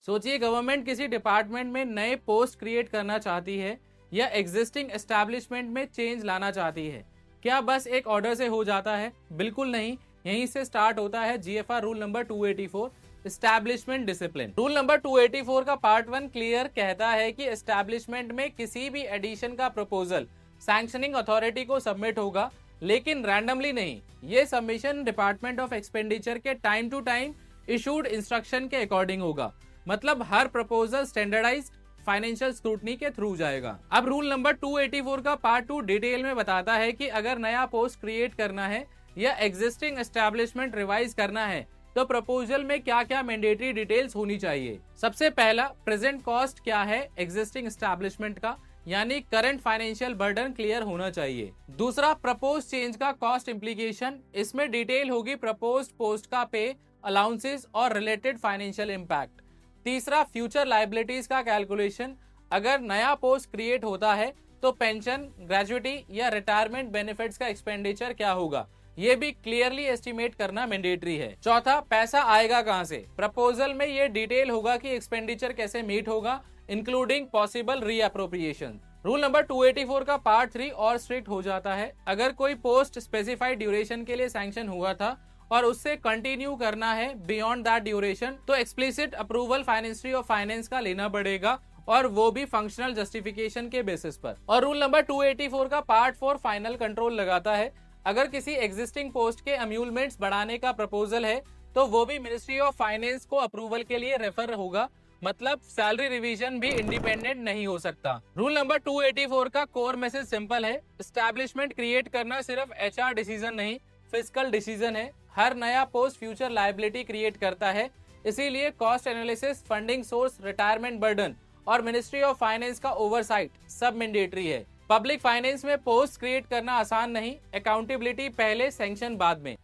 सोचिए गवर्नमेंट किसी डिपार्टमेंट में नए पोस्ट क्रिएट करना चाहती है या एग्जिस्टिंग एस्टैब्लिशमेंट में चेंज लाना चाहती है। क्या बस एक ऑर्डर से हो जाता है? बिल्कुल नहीं। यहीं से स्टार्ट होता है GFR rule number 284, establishment discipline. Rule number 284 का पार्ट 1 क्लियर कहता है कि एस्टैब्लिशमेंट में किसी भी एडिशन का प्रपोजल सैंक्शनिंग अथॉरिटी को सबमिट होगा, लेकिन रैंडमली नहीं। ये सबमिशन डिपार्टमेंट ऑफ एक्सपेंडिचर के time to time issued instruction के अकॉर्डिंग होगा। मतलब हर प्रपोजल स्टैंडर्डाइज्ड फाइनेंशियल स्क्रूटनी के थ्रू जाएगा। अब रूल नंबर 284 का पार्ट 2 डिटेल में बताता है कि अगर नया पोस्ट क्रिएट करना है या एग्जिस्टिंग एस्टैब्लिशमेंट रिवाइज करना है तो प्रपोजल में क्या क्या मैंडेटरी डिटेल्स होनी चाहिए। सबसे पहला, प्रेजेंट कॉस्ट क्या है एग्जिस्टिंग एस्टैब्लिशमेंट का, यानी करंट फाइनेंशियल बर्डन क्लियर होना चाहिए। दूसरा, प्रपोज चेंज का कॉस्ट इम्प्लीकेशन। इसमें डिटेल होगी प्रपोज पोस्ट का पे, अलाउंसेस और रिलेटेड फाइनेंशियल इम्पैक्ट। तीसरा, फ्यूचर लायबिलिटीज का कैलकुलेशन। अगर नया पोस्ट क्रिएट होता है तो पेंशन, ग्रेजुइटी या रिटायरमेंट बेनिफिट्स का एक्सपेंडिचर क्या होगा, ये भी क्लियरली एस्टिमेट करना मैंडेटरी है। चौथा, पैसा आएगा कहां से। प्रपोजल में ये डिटेल होगा कि एक्सपेंडिचर कैसे मीट होगा, including possible reappropriation. Rule number 284 का पार्ट 3 और स्ट्रिक्ट हो जाता है। अगर कोई पोस्ट स्पेसिफाइड ड्यूरेशन के लिए सैंक्शन हुआ था और उससे कंटिन्यू करना है बियॉन्ड दैट ड्यूरेशन, तो explicit approval ministry of finance का लेना पड़ेगा, और वो भी फंक्शनल जस्टिफिकेशन के बेसिस पर। और रूल नंबर 284 का पार्ट 4 फाइनल कंट्रोल लगाता है। अगर किसी एग्जिस्टिंग पोस्ट के अम्यूलमेंट्स बढ़ाने का प्रपोजल है तो वो भी मिनिस्ट्री ऑफ फाइनेंस को अप्रूवल के लिए रेफर होगा। मतलब सैलरी रिवीजन भी इंडिपेंडेंट नहीं हो सकता। रूल नंबर 284 का कोर मैसेज सिंपल है, एस्टैब्लिशमेंट क्रिएट करना सिर्फ एचआर डिसीजन नहीं, फिस्कल डिसीजन है। हर नया पोस्ट फ्यूचर लायबिलिटी क्रिएट करता है, इसीलिए cost analysis, funding source, retirement burden और मिनिस्ट्री ऑफ फाइनेंस का ओवरसाइट सब मैंडेटरी है। पब्लिक फाइनेंस में पोस्ट क्रिएट करना आसान नहीं, अकाउंटेबिलिटी पहले, सैंक्शन बाद में।